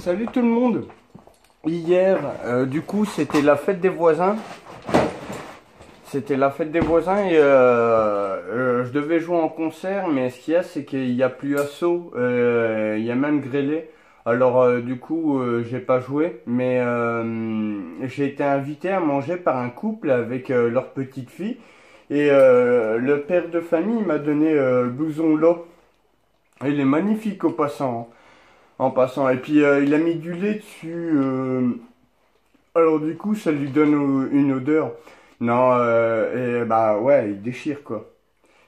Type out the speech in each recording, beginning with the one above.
Salut tout le monde. Hier, du coup, c'était la fête des voisins. C'était la fête des voisins et je devais jouer en concert, mais ce qu'il y a, c'est qu'il n'y a plus Asso, il y a même Grélé. Alors, du coup, j'ai pas joué, mais j'ai été invité à manger par un couple avec leur petite fille. Et le père de famille m'a donné le blouson là. Il est magnifique au passant, hein, en passant. Et puis, il a mis du lait dessus. Alors du coup, ça lui donne une odeur. Non, et bah ouais, il déchire quoi.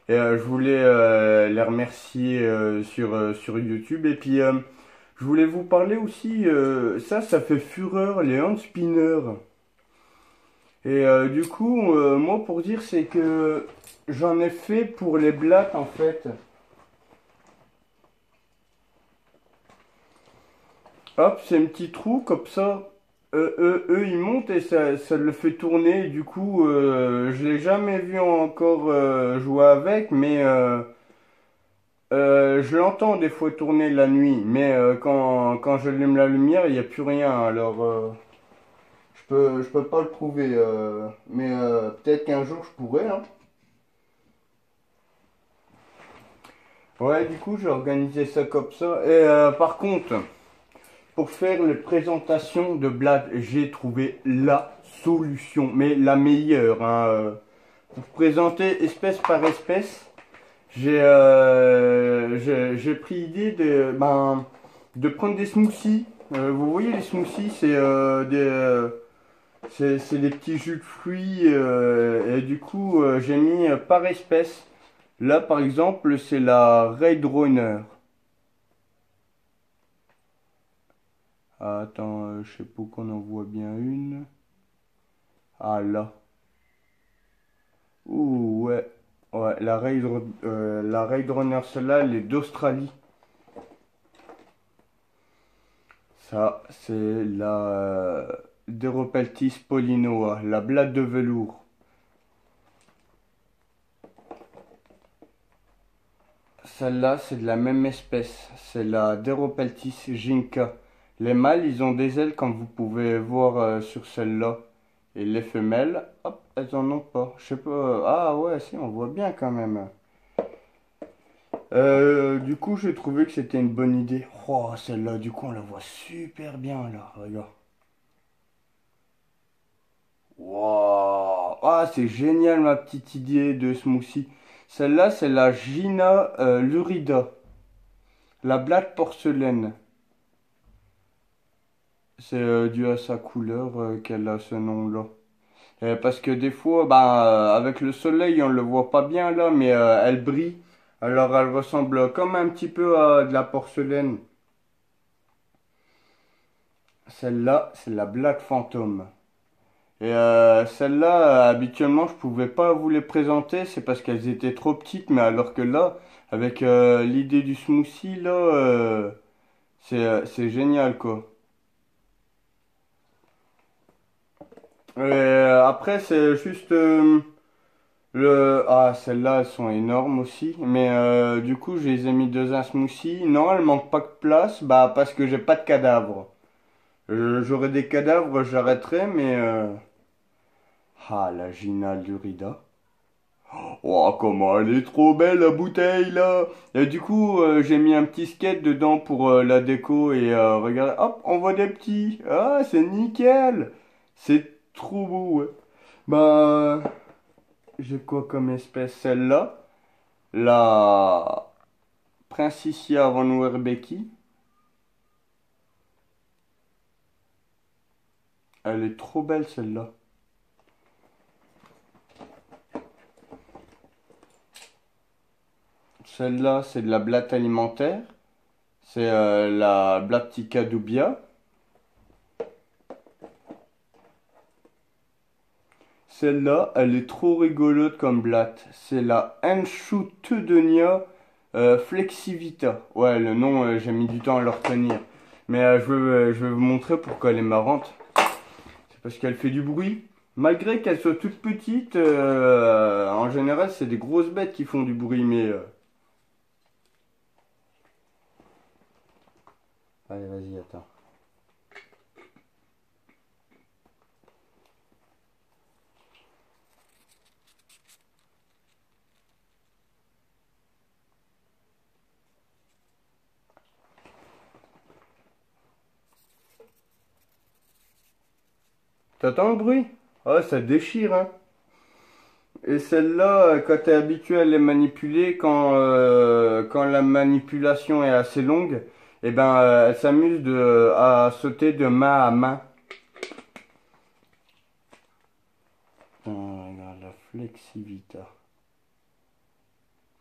Et je voulais les remercier sur YouTube. Et puis, je voulais vous parler aussi, ça fait fureur, les hand spinners. Et du coup, moi pour dire, c'est que j'en ai fait pour les blattes en fait. Hop, c'est un petit trou comme ça. Ils montent et ça le fait tourner. Du coup, je l'ai jamais vu encore jouer avec, mais je l'entends des fois tourner la nuit. Mais quand j'allume la lumière, il n'y a plus rien. Alors, je peux pas le prouver. Mais peut-être qu'un jour je pourrais, hein. Ouais, du coup, j'ai organisé ça comme ça. Et par contre. Pour faire les présentations de Blad, j'ai trouvé la solution, mais la meilleure, hein. Pour présenter espèce par espèce, j'ai pris l'idée de prendre des smoothies. Vous voyez les smoothies, c'est des petits jus de fruits et du coup j'ai mis par espèce. Là par exemple c'est la Raid Runner. Ah, attends, je sais pas qu'on en voit bien une. Ah là. Ouh, ouais. Ouais, la Raid Runner, celle-là, elle est d'Australie. Ça, c'est la Deropeltis pollinoa, la blatte de velours. Celle-là, c'est de la même espèce. C'est la Deropeltis ginkga. Les mâles, ils ont des ailes, comme vous pouvez voir sur celle-là. Et les femelles, hop, elles en ont pas. Je sais pas. Ah ouais, si, on voit bien quand même. Du coup, j'ai trouvé que c'était une bonne idée. Oh, celle-là, du coup, on la voit super bien là. Regarde. Wow. Ah, c'est génial ma petite idée de smoothie. Celle-là, c'est la Gina lurida. La blatte porcelaine. C'est dû à sa couleur qu'elle a ce nom-là. Parce que des fois, bah, avec le soleil, on le voit pas bien là, mais elle brille. Alors elle ressemble comme un petit peu à de la porcelaine. Celle-là, c'est la Black Phantom. Et celle-là, habituellement, je pouvais pas vous les présenter, c'est parce qu'elles étaient trop petites, mais alors que là, avec l'idée du smoothie, là, c'est génial, quoi. Après, c'est juste Ah, celles-là, elles sont énormes aussi, mais du coup, je les ai mis dans un smoothie. Non, elles manquent pas de place, bah, parce que j'ai pas de cadavres. J'aurais des cadavres, j'arrêterais, mais... Ah, la Gina Lurida. Oh, comment elle est trop belle la bouteille là! Et du coup, j'ai mis un petit skate dedans pour la déco et regardez, hop, on voit des petits. Ah, c'est nickel! C'est trop beau, ouais. Bah, j'ai quoi comme espèce? Celle-là, la Princicia von Werbecki. Elle est trop belle celle-là. Celle-là, c'est de la blatte alimentaire. C'est la Blattica dubia. Celle-là, elle est trop rigolote comme blatte. C'est la Enchutedenia flexivita. Ouais, le nom, j'ai mis du temps à le retenir. Mais je vais vous montrer pourquoi elle est marrante. C'est parce qu'elle fait du bruit. Malgré qu'elle soit toute petite, en général, c'est des grosses bêtes qui font du bruit. Mais allez, vas-y, attends. T'entends le bruit? Ah, ça déchire, hein. Et celle-là, quand t'es habitué à les manipuler, quand la manipulation est assez longue, eh ben, elle s'amuse à sauter de main à main. Regarde la Flexivita.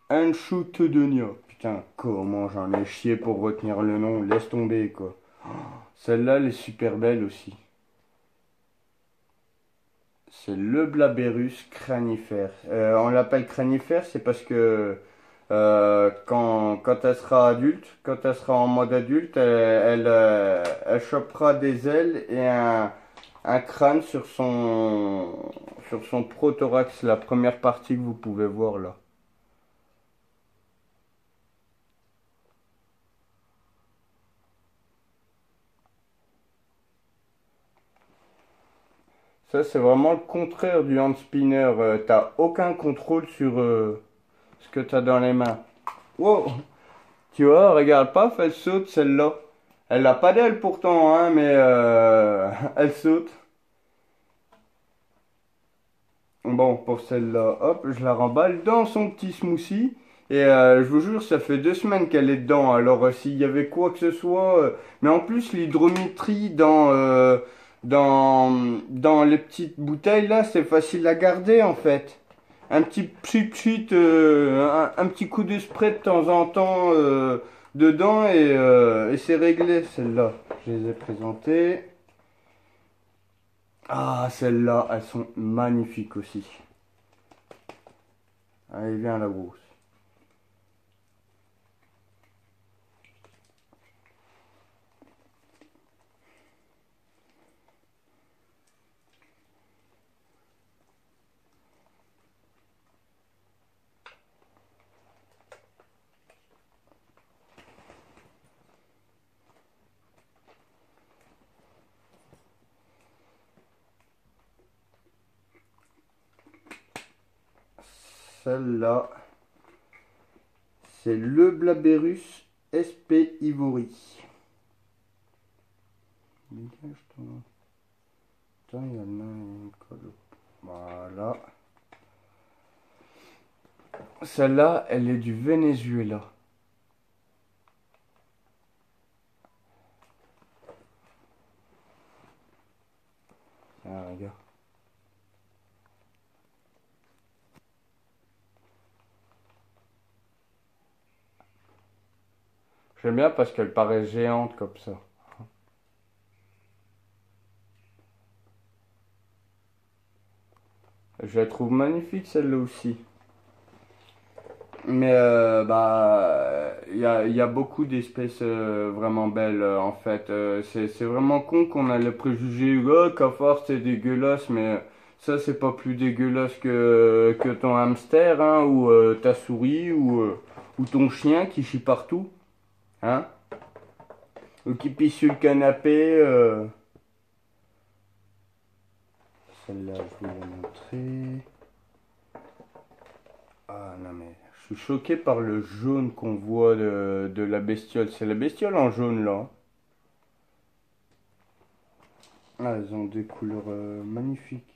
Enchutedenia. Putain, comment j'en ai chié pour retenir le nom. Laisse tomber, quoi. Celle-là, elle est super belle aussi. C'est le Blaberus cranifère. On l'appelle cranifère, c'est parce que quand elle sera adulte, quand elle sera en mode adulte, elle chopera des ailes et un crâne sur son prothorax, la première partie que vous pouvez voir là. Ça, c'est vraiment le contraire du hand spinner. T'as aucun contrôle sur ce que t'as dans les mains. Wow! Tu vois, regarde, paf, elle saute celle-là. Elle a pas d'aile pourtant, hein, mais elle saute. Bon, pour celle-là, hop, je la remballe dans son petit smoothie. Et je vous jure, ça fait 2 semaines qu'elle est dedans. Alors, s'il y avait quoi que ce soit. Mais en plus, l'hydrométrie dans les petites bouteilles, là, c'est facile à garder en fait. Un petit pchit, un petit coup de spray de temps en temps dedans et c'est réglé, celle-là. Je les ai présentées. Ah, celles-là, elles sont magnifiques aussi. Allez, viens la grosse. Celle-là, c'est le Blaberus SP Ivory. Dégage ton... Attends, il y en a une colle. Voilà. Celle-là, elle est du Venezuela. Ah, regarde. J'aime bien parce qu'elle paraît géante comme ça. Je la trouve magnifique celle-là aussi. Mais il y a beaucoup d'espèces vraiment belles en fait. C'est vraiment con qu'on a le préjugé cafard c'est dégueulasse, mais ça c'est pas plus dégueulasse que ton hamster hein, ou ta souris ou ton chien qui chie partout. Hein? Ou qui pisse sur le canapé. Celle-là, je vais la montrer. Ah non mais, je suis choqué par le jaune qu'on voit de la bestiole. C'est la bestiole en jaune là. Ah, elles ont des couleurs magnifiques.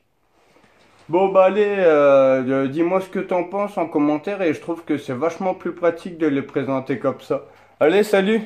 Bon bah allez, dis-moi ce que t'en penses en commentaire et je trouve que c'est vachement plus pratique de les présenter comme ça. Allez, salut!